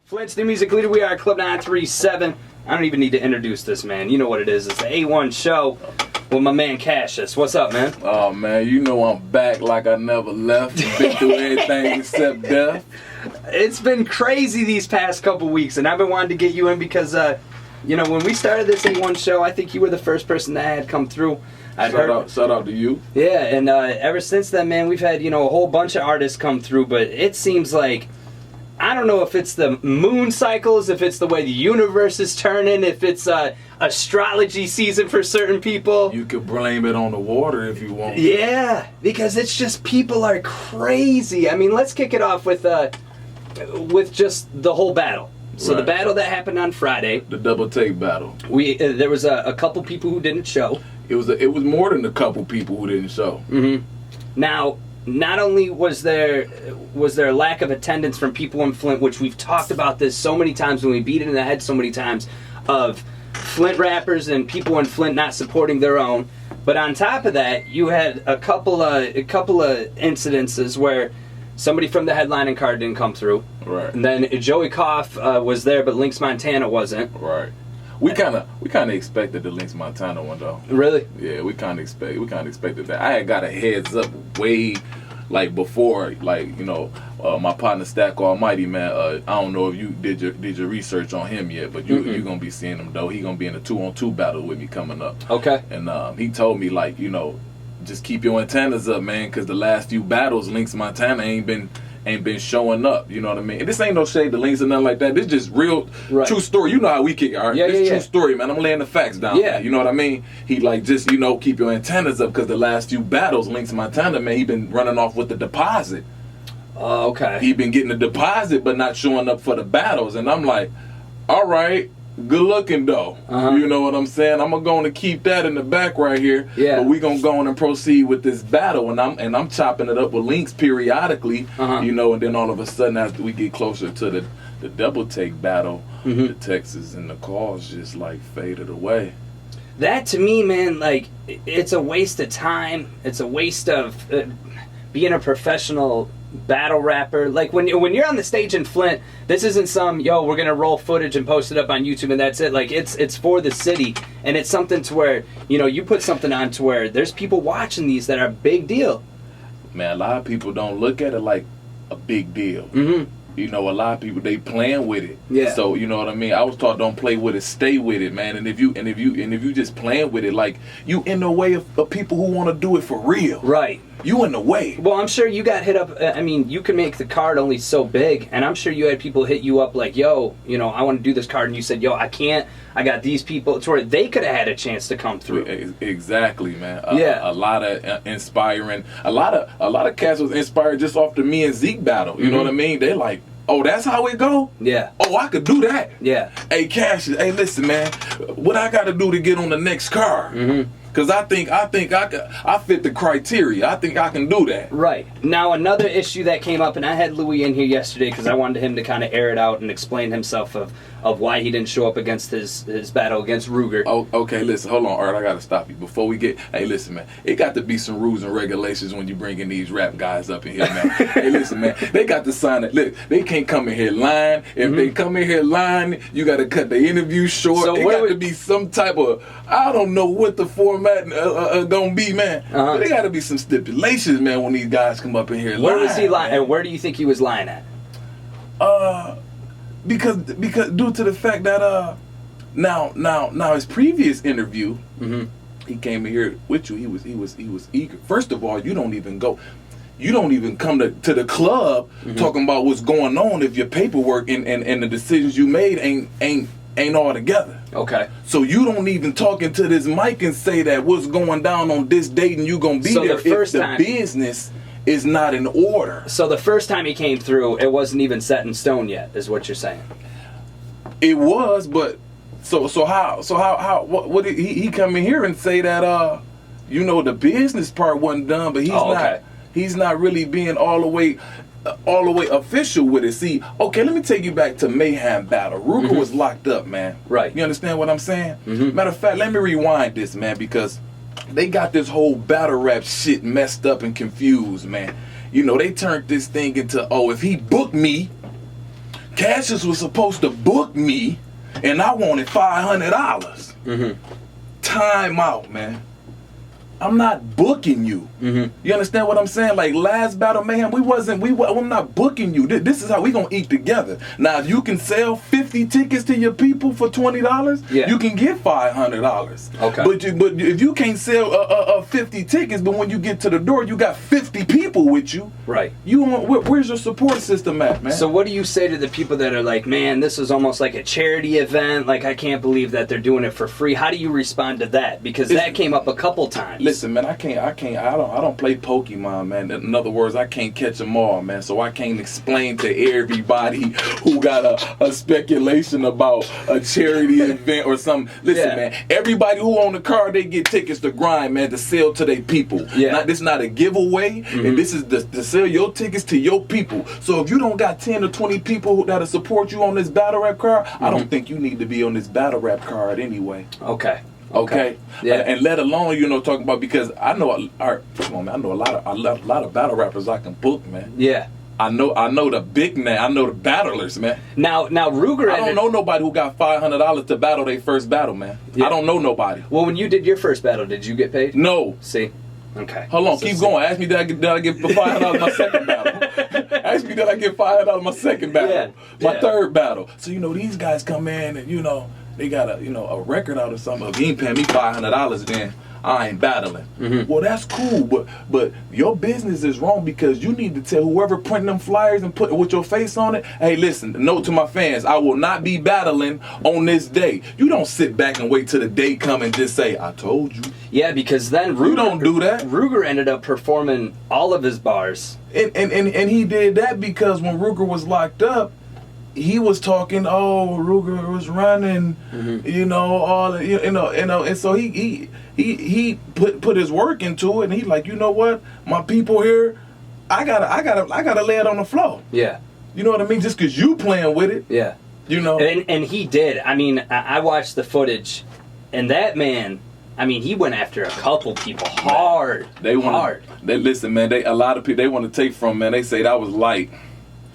Flint's new music leader. We are Club 937. I don't even need to introduce this man. You know what it is. It's the A1 show with my man Cashis. What's up, man? Oh, man, you know I'm back like I never left. Been through everything except death. It's been crazy these past couple weeks, and I've been wanting to get you in because, you know, when we started this A1 show, I think you were the first person that had come through. Shout out to you. Yeah, and ever since then, man, we've had, you know, a whole bunch of artists come through, but it seems like, I don't know if it's the moon cycles, if it's the way the universe is turning, if it's astrology season for certain people. You could blame it on the water if you want. Yeah, because it's just people are crazy. I mean, let's kick it off with just the whole battle. So Right. the battle that happened on Friday, The double take battle. There was a couple people who didn't show. It was more than a couple people who didn't show. Mm-hmm. Now, not only was there a lack of attendance from people in Flint, which we've talked about this so many times when we beat it in the head so many times, of Flint rappers and people in Flint not supporting their own. But on top of that, you had a couple of incidences where somebody from the headlining card didn't come through. Right. And then Joey Koff was there, but Lynx Montana wasn't. Right. We kind of expected the Lynx Montana one though. Really? Yeah, we kind of expected that. I had got a heads up way like before, like, you know, my partner Stack Almighty, man. I don't know if you did your research on him yet, but you're gonna be seeing him though. He gonna be in a 2-on-2 battle with me coming up. Okay. And he told me, like, you know, just keep your antennas up, man, because the last few battles, Lynx Montana ain't been showing up. You know what I mean? And this ain't no shade to Lynx or nothing like that. This just real, true story. You know how we kick art. Yeah, This yeah, true story, man. I'm laying the facts down. Yeah. Man. You know what I mean? He like just, you know, keep your antennas up because the last few battles, Lynx Montana, man, he been running off with the deposit. Okay. He been getting the deposit but not showing up for the battles. And I'm like, all right, good looking though. You know what I'm saying? I'm gonna keep that in the back right here. Yeah. But we gonna go on and proceed with this battle, and I'm chopping it up with Lynx periodically. You know, and then all of a sudden after we get closer to the double take battle, the Texas and the calls just like faded away. That to me, man, like, it's a waste of time. It's a waste of being a professional battle rapper. Like, when you're on the stage in Flint, this isn't some, yo, we're gonna roll footage and post it up on YouTube and that's it. Like, it's for the city, and it's something to where, you know, you put something on to where there's people watching these that are a big deal. Man, a lot of people don't look at it like a big deal. You know, a lot of people, they playing with it. Yeah. So you know what I mean. I was taught don't play with it, stay with it, man. And if you just playing with it, like, you in the way of people who want to do it for real. Right. You in the way. Well, I'm sure you got hit up. I mean, you can make the card only so big, and I'm sure you had people hit you up like, yo, you know, I want to do this card, and you said, yo, I can't. I got these people. It's where they could have had a chance to come through. Exactly, man. Yeah. A lot of inspiring. A lot of cats was inspired just off the me and Zeke battle. You know what I mean? They like, oh, that's how it go? Yeah. Oh, I could do that. Yeah. Hey, Cashis, hey, listen, man. What I got to do to get on the next card? Because I think I fit the criteria. I think I can do that. Right. Now, another issue that came up, and I had Louie in here yesterday because I wanted him to kind of air it out and explain himself of why he didn't show up against his battle against Ruger. Oh, okay, listen, hold on, Art, I gotta stop you before we get. Hey, listen, man, it got to be some rules and regulations when you bringing these rap guys up in here, man. Hey, listen, man, they got to sign it. Look, they can't come in here lying. If they come in here lying, you got to cut the interview short. So it got to be some type of, I don't know what the format gonna be, man. But there got to be some stipulations, man, when these guys come up in here lying. Where was he lying? And where do you think he was lying at? Because due to the fact that now his previous interview, he came in here with you. He was eager. First of all, you don't even come to the club talking about what's going on if your paperwork and the decisions you made ain't all together. Okay. So you don't even talk into this mic and say that what's going down on this date and you gonna be there if the business is not in order. So the first time he came through, it wasn't even set in stone yet, is what you're saying. It was, but so how what did he come in here and say that you know, the business part wasn't done, but he's not really being all the way official with it. See, okay, let me take you back to Mayhem battle. Ruger was locked up, man. Right. You understand what I'm saying? Matter of fact, let me rewind this, man, because they got this whole battle rap shit messed up and confused, man. You know, they turned this thing into, oh, if he booked me Cashis was supposed to book me, and I wanted $500. Time out, man. I'm not booking you. You understand what I'm saying? Like last battle, mayhem, I'm not booking you. This is how we gonna eat together. Now, if you can sell 50 tickets to your people for $20, you can get $500. Okay. But if you can't sell 50 tickets, but when you get to the door, you got 50 people with you. Right. Where's your support system at, man? So what do you say to the people that are like, man, this is almost like a charity event. Like, I can't believe that they're doing it for free. How do you respond to that? Because that came up a couple times. Listen, man, I don't play Pokemon, man. In other words, I can't catch them all, man. So I can't explain to everybody who got a speculation about a charity event or something. Listen, man, everybody who own the car, they get tickets to grind, man, to sell to their people. This not a giveaway, and this is to sell your tickets to your people. So if you don't got 10 or 20 people that'll support you on this battle rap card, I don't think you need to be on this battle rap card anyway. Okay. Yeah. And let alone, talking about, because I know I know a lot of battle rappers I can book, man. Yeah. I know the big name. I know the battlers, man. Now Ruger. I don't know nobody who got $500 to battle their first battle, man. I don't know nobody. Well, when you did your first battle, did you get paid? No. See. Okay. Hold on, keep going. Ask me, did I get $500 my second battle? Ask me, did I get $500 my second battle? My third battle. So these guys come in and they got a record out or something. If you ain't paying me $500, then I ain't battling. Well, that's cool, but your business is wrong, because you need to tell whoever printing them flyers and put with your face on it, hey, listen, note to my fans, I will not be battling on this day. You don't sit back and wait till the day come and just say, I told you. Yeah, because then Ruger, you don't do that. Ruger ended up performing all of his bars. And he did that because when Ruger was locked up, he was talking, Ruger was running, and so he put his work into it, and he like, you know what, my people here, I gotta lay it on the floor. Yeah. You know what I mean? Just because you playing with it. Yeah. And he did. I mean, I watched the footage, and that man, I mean, he went after a couple people hard. Listen, man. A lot of people they want to take from, man. They say that was light.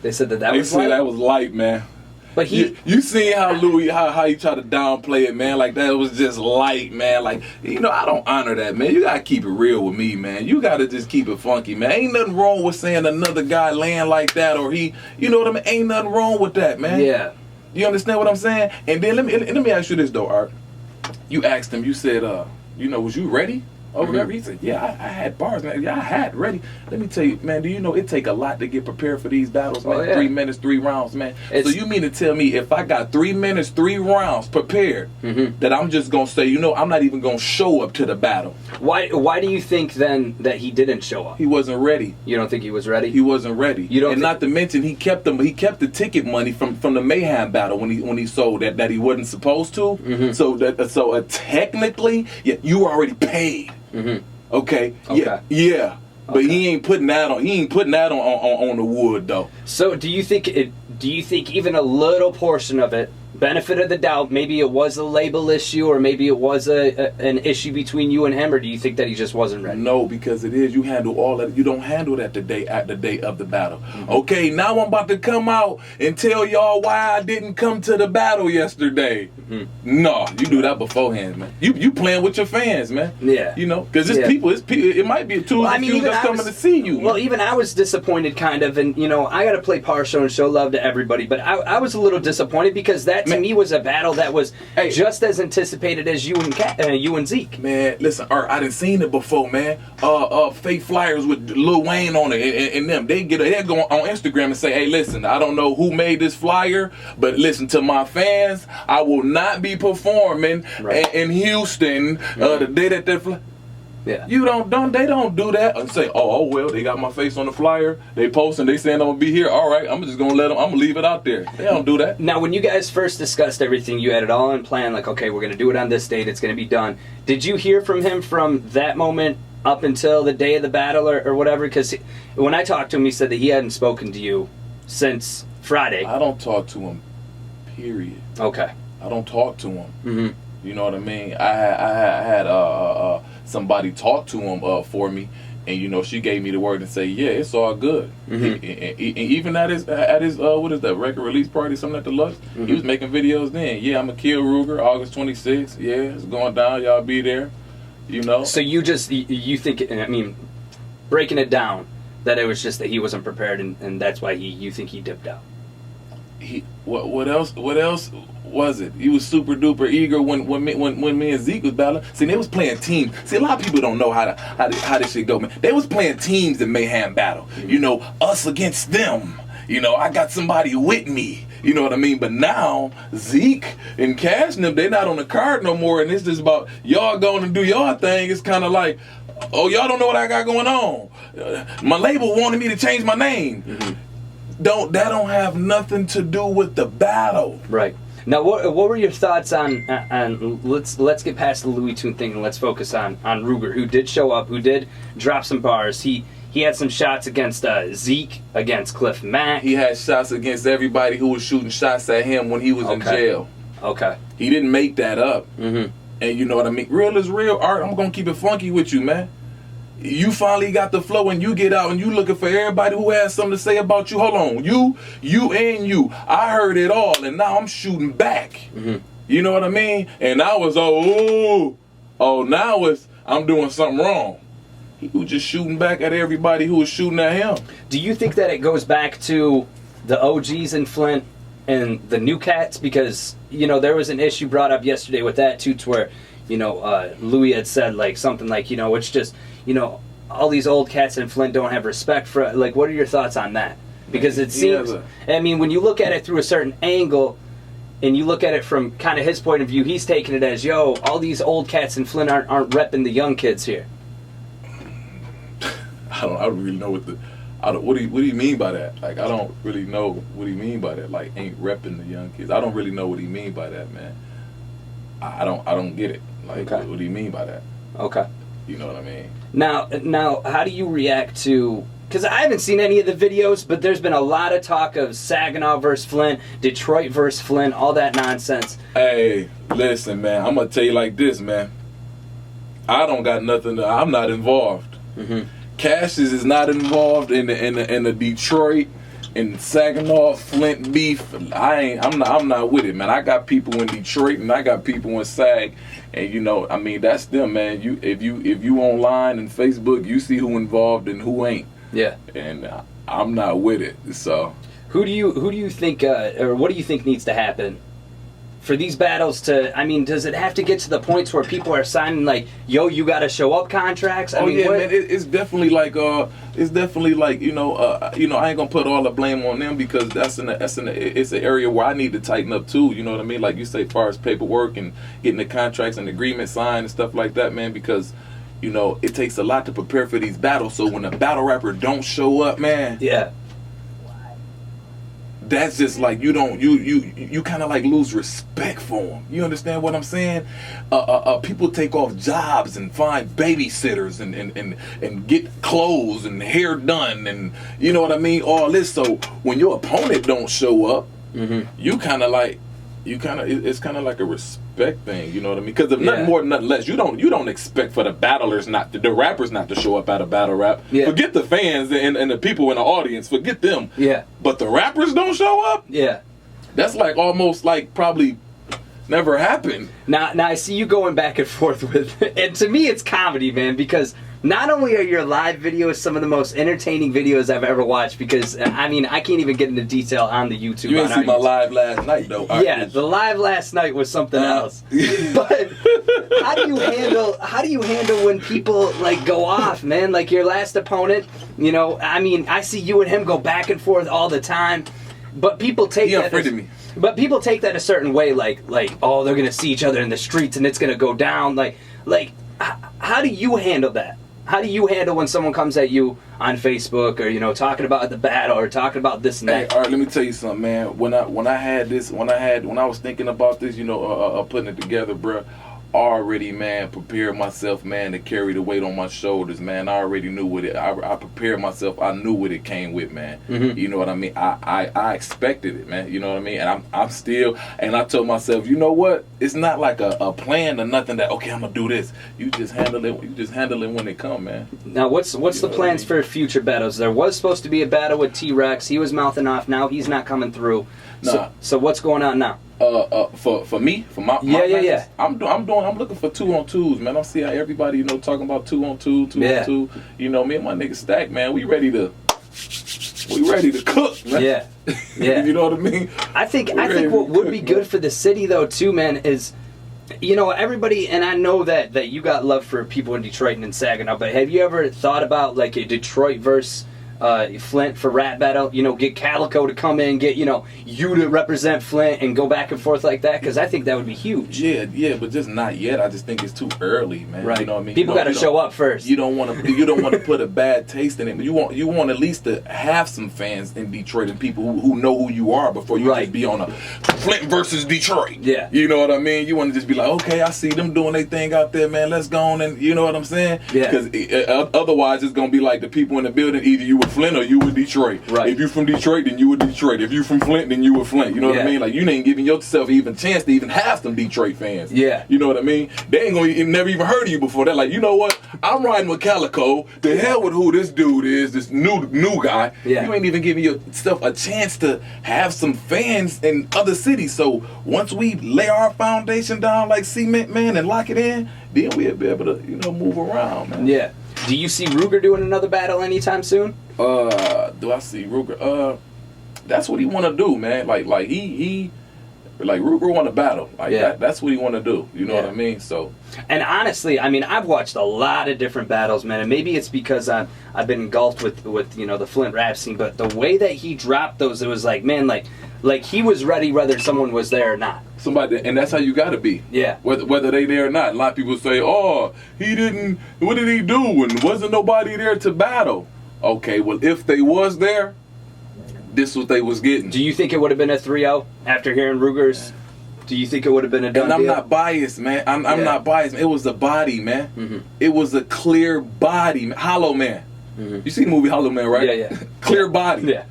They said that was light? They said that was light, man. But you seen how Louie, how he tried to downplay it, man. Like, that was just light, man. Like, I don't honor that, man. You gotta keep it real with me, man. You gotta just keep it funky, man. Ain't nothing wrong with saying another guy laying like that, or he, you know what I mean? Ain't nothing wrong with that, man. Yeah. You understand what I'm saying? And then let me ask you this though, Art. You asked him. You said, was you ready? Or whatever. He said, yeah, I had bars, man. Yeah, I had ready. Let me tell you, man, do you know it take a lot to get prepared for these battles, man? 3 minutes, 3 rounds, man. So you mean to tell me if I got 3 minutes, 3 rounds prepared, that I'm just going to say, I'm not even going to show up to the battle? Why do you think then that he didn't show up? He wasn't ready. You don't think he was ready? He wasn't ready. You don't. And not to mention, he kept the ticket money from the Mayhem battle when he sold that he wasn't supposed to. So technically, you were already paid. Okay. Yeah. But he ain't putting that on. He ain't putting that on the wood though. So do you think even a little portion of it, benefit of the doubt, maybe it was a label issue, or maybe it was an issue between you and him, or do you think that he just wasn't ready? No, because it is. You handle all that. You don't handle that the day of the battle. Okay, now I'm about to come out and tell y'all why I didn't come to the battle yesterday. No, you do that beforehand, man. You playing with your fans, man. Yeah. Because it's people. It might be a tool that's coming to see you. Well, even I was disappointed, kind of, and I got to play partial and show love to everybody, but I was a little disappointed because that to me was a battle that was just as anticipated as you and Zeke. Man, listen, Art, I done seen it before, man. Fake flyers with Lil Wayne on it and them. They go on Instagram and say, hey, listen, I don't know who made this flyer, but listen, to my fans, I will not be performing in Houston the day that they're Yeah. They don't do that and say, oh well, they got my face on the flyer, they posting, they saying I'm gonna be here, all right, I'm just gonna I'm gonna leave it out there. They don't do that. Now, when you guys first discussed everything, you had it all in plan, like, okay, we're gonna do it on this date, it's gonna be done. Did you hear from him from that moment up until the day of the battle or whatever? Because when I talked to him, he said that he hadn't spoken to you since Friday. I don't talk to him, period. Okay. I don't talk to him. You know what I mean? I had somebody talk to him for me, And you know, she gave me the word and say, yeah, it's all good. And even at his what is that, record release party, something at the Lux, he was making videos then. Yeah, I'm gonna kill Ruger August 26th. Yeah, it's going down. Y'all be there. You know. So you think, I mean, breaking it down, that it was just that he wasn't prepared, and that's why you think he dipped out. What else was it? He was super duper eager when me and Zeke was battling. See, they was playing teams. See, a lot of people don't know how this shit go, man. They was playing teams in Mayhem Battle. You know, us against them. You know, I got somebody with me. You know what I mean? But now Zeke and Cash and them, they not on the card no more, and it's just about y'all going to do y'all thing. It's kind of like, oh, y'all don't know what I got going on. My label wanted me to change my name. That don't have nothing to do with the battle. Right. Now, what were your thoughts on let's get past the Louie Toon thing and let's focus on Ruger, who did show up, who did drop some bars. He had some shots against Zeke, against Cliff Mack. He had shots against everybody who was shooting shots at him when he was in jail. Okay. He didn't make that up. And you know what I mean? Real is real. Art, I'm going to keep it funky with you, man. You finally got the flow and you get out and you looking for everybody who has something to say about you. Hold on. You. I heard it all and now I'm shooting back. You know what I mean? And I was, now I'm doing something wrong. He was just shooting back at everybody who was shooting at him. Do you think that it goes back to the OGs in Flint and the new cats? Because, you know, there was an issue brought up yesterday with that too, to where, you know, Louie had said like something like, you know, it's just, you know, all these old cats in Flint don't have respect for, like, what are your thoughts on that? Because it seems, I mean, when you look at it through a certain angle and you look at it from kind of his point of view, he's taking it as, yo, all these old cats in Flint aren't repping the young kids here. I don't really know what do you mean by that? Like, I don't really know what he mean by that. Like, ain't repping the young kids. I don't really know what he mean by that, man. I don't get it. Like, what do you mean by that? Okay. You know what I mean? Now, how do you react to? Because I haven't seen any of the videos, but there's been a lot of talk of Saginaw versus Flint, Detroit versus Flint, all that nonsense. Hey, listen, man. I'm gonna tell you like this, man. I don't got nothing. I'm not involved. Cashis is not involved in the Detroit and Saginaw Flint beef. I'm not with it, man. I got people in Detroit and I got people in Sag, and you know, I mean, that's them, man. If you online and Facebook, you see who involved and who ain't. Yeah. And I'm not with it. So who do you think or what do you think needs to happen for these battles to, I mean, does it have to get to the points where people are signing like, yo, you got to show up contracts? I mean, yeah, man, it's definitely like, you know, I ain't gonna put all the blame on them because it's an area where I need to tighten up too. You know what I mean? Like you say, as far as paperwork and getting the contracts and agreements signed and stuff like that, man, because you know it takes a lot to prepare for these battles. So when a battle rapper don't show up, man, that's just like you kind of like lose respect for them. You understand what I'm saying? People take off jobs and find babysitters and get clothes and hair done and you know what I mean? All this. So when your opponent don't show up, you kind of like it's kind of like a respect thing. You know what I mean? Because if nothing more, nothing less, you don't expect for the battlers the rappers not to show up at a battle rap. Yeah. Forget the fans and the people in the audience. Forget them. Yeah. But the rappers don't show up. Yeah. That's like almost like probably never happened. Now I see you going back and forth with, and to me it's comedy, man, because not only are your live videos some of the most entertaining videos I've ever watched, because I mean I can't even get into detail on the YouTube. You didn't see my live last night though. Yeah, the live last night was something else. But how do you handle when people like go off, man? Like your last opponent, you know, I mean I see you and him go back and forth all the time, but people take But people take that a certain way, like oh, they're gonna see each other in the streets and it's gonna go down. Like how do you handle that? How do you handle when someone comes at you on Facebook or, you know, talking about the battle or talking about this and that? Hey, all right, let me tell you something, man. When I was thinking about this, you know, putting it together, bro, already, man, prepared myself, man, to carry the weight on my shoulders, man. I already knew what it. I prepared myself. I knew what it came with, man. You know what I mean? I expected it, man. You know what I mean? And I'm still. And I told myself, you know what? It's not like a plan or nothing that okay, I'm gonna do this. You just handle it. You just handle it when it come, man. Now, what's the plans for future battles? There was supposed to be a battle with T-Rex. He was mouthing off. Now he's not coming through. Nah. So what's going on now? For me, for my yeah. I'm looking for 2-on-2s, man. I see how everybody, you know, talking about 2-on-2, 2-on-2. You know, me and my nigga Stack, man, we ready to cook, man. Yeah. You know what I mean? I think what would be good for the city though too, man, is, you know, everybody, and I know that you got love for people in Detroit and in Saginaw, but have you ever thought about like a Detroit versus Flint for rap battle? You know, get Calico to come in, get, you know, you to represent Flint and go back and forth like that, because I think that would be huge. Yeah, but just not yet. I just think it's too early, man. Right. You know what I mean? People got to show up first. You don't want to put a bad taste in it. But you want at least to have some fans in Detroit and people who know who you are before you just be on a Flint versus Detroit. Yeah. You know what I mean? You want to just be like, okay, I see them doing their thing out there, man. Let's go on, and you know what I'm saying? Yeah. Because otherwise, it's gonna be like the people in the building. Either you were Flint or you were Detroit. Right. If you from Detroit, then you were Detroit. If you from Flint, then you were Flint. You know what I mean? Like, you ain't giving yourself even chance to even have some Detroit fans. Yeah. You know what I mean? They ain't gonna never even heard of you before. They're like, you know what? I'm riding with Calico. The hell with who this dude is, this new guy. Yeah. You ain't even giving yourself a chance to have some fans in other cities. So once we lay our foundation down like cement, man, and lock it in, then we'll be able to, you know, move around, man. Yeah. Do you see Ruger doing another battle anytime soon? Do I see Ruger? That's what he want to do, man. Like he Ruger want to battle. Like that's what he want to do. You know what I mean? So. And honestly, I mean, I've watched a lot of different battles, man, and maybe it's because I've been engulfed with you know, the Flint rap scene, but the way that he dropped those, it was like, man, like he was ready whether someone was there or not. Somebody, and that's how you got to be. Yeah. Whether they there or not. A lot of people say, "Oh, he didn't. What did he do? And wasn't nobody there to battle?" Okay, well, if they was there, this is what they was getting. Do you think it would have been a 3-0 after hearing Ruger's? Do you think it would have been a done And I'm deal? not biased, man. I'm not biased. It was the body, man. Mm-hmm. It was a clear body, man. Hollow Man. Mm-hmm. You see the movie Hollow Man, right? Yeah. Clear body. Yeah.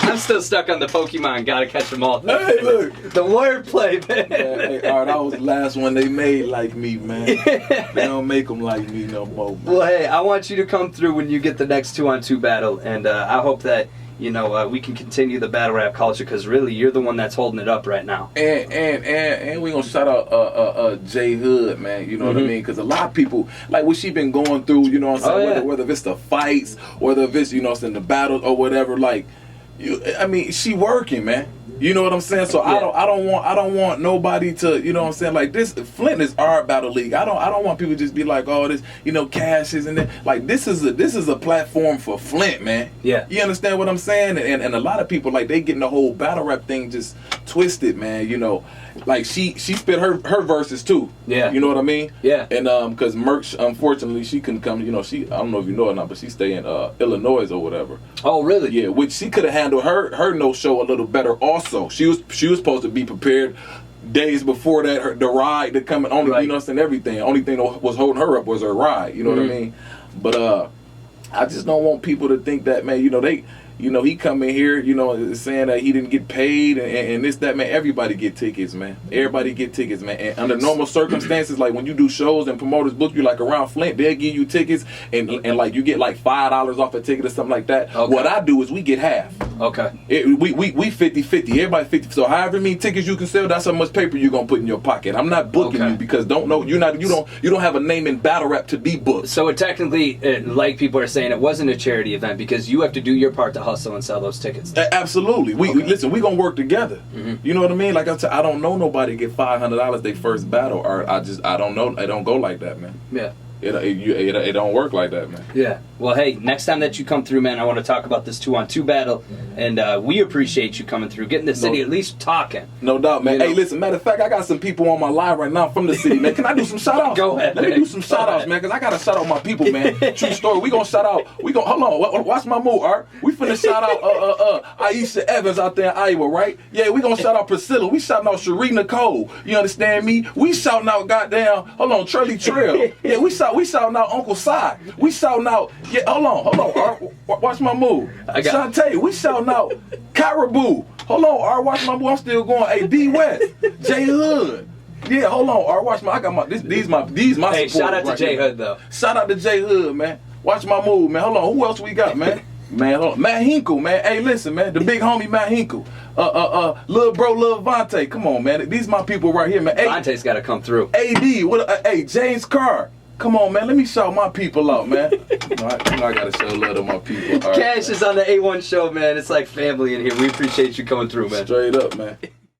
I'm still stuck on the Pokemon. Gotta catch them all. Hey, look. The wordplay, man. Hey, all right, that was the last one they made like me, man. They don't make them like me no more, man. Well, hey, I want you to come through when you get the next 2-on-2 battle, and I hope that, you know, we can continue the battle rap culture, because really, you're the one that's holding it up right now. And we gonna shout out J Hood, man. You know what I mean? Because a lot of people, like what she been going through, you know what I'm saying? Whether it's the fights, whether it's, you know, it's in the battles or whatever, like, I mean, she working, man. You know what I'm saying? So I don't want nobody to, you know what I'm saying? Like, this Flint is our battle league. I don't want people to just be like, oh, this, you know, Cashis and that. Like, this is a platform for Flint, man. Yeah. You understand what I'm saying? And a lot of people, like, they getting the whole battle rap thing just twisted, man. You know, like she spit her verses too. Yeah. You know what I mean? Yeah. And because Merch, unfortunately, she couldn't come. You know, I don't know if you know or not, but she stay in Illinois or whatever. Oh, really? Yeah, which she could have handled her no show a little better. Also, she was supposed to be prepared days before that. The ride to come on, you know what I'm saying, everything. Only thing that was holding her up was her ride. You know what I mean? But I just don't want people to think that, man. You know, he come in here, you know, saying that he didn't get paid and this, that, man. Everybody get tickets, man. Everybody get tickets, man. And under normal circumstances, like when you do shows and promoters book you, like around Flint, they'll give you tickets and like you get like $5 off a ticket or something like that. Okay. What I do is we get half. Okay. We 50-50. Everybody 50. So however many tickets you can sell, that's how much paper you're gonna put in your pocket. I'm not booking you because you don't have a name in battle rap to be booked. So it technically, like people are saying, it wasn't a charity event because you have to do your part to hustle and sell those tickets. Absolutely. Listen, we gonna work together. You know what I mean? Like I said, I don't know nobody get $500 their first battle, or I don't know. I don't go like that, man. Yeah. It don't work like that, man. Yeah. Well, hey, next time that you come through, man, I want to talk about this 2-on-2 battle, and we appreciate you coming through, getting the city at least talking. No doubt, man. You know? Hey, listen, matter of fact, I got some people on my live right now from the city, man. Can I do some shout-outs? Go ahead, Let me man. do some shout-outs, man, because I got to shout out my people, man. True story. We going to shout out. Hold on. Watch my move, Art. We finna shout out Aisha Evans out there in Iowa, right? Yeah, we going to shout out Priscilla. We shouting out Cherie Nicole. You understand me? We shouting out goddamn, hold on, Shirley Trail. Yeah, we shouting out Uncle Si. We shouting out, yeah, hold on, Art. Watch my move. Shantae, we shouting out Caribou. Hold on, Art, watch my move. I'm still going. Hey, D West, J Hood. Yeah, hold on, Art, watch my. I got my. These my. Hey, shout out to J Hood though. Shout out to J Hood, man. Watch my move, man. Hold on, who else we got, man? Man, hold on. Matt Hinkle, man. Hey, listen, man. The big homie Matt Hinkle. Lil bro, Lil Vontae. Come on, man. These my people right here, man. Vontae's got to come through. AD, hey, James Carr. Come on, man. Let me shout my people out, man. I gotta show love to my people. Cashis on the A1 show, man. It's like family in here. We appreciate you coming through, man. Straight up, man.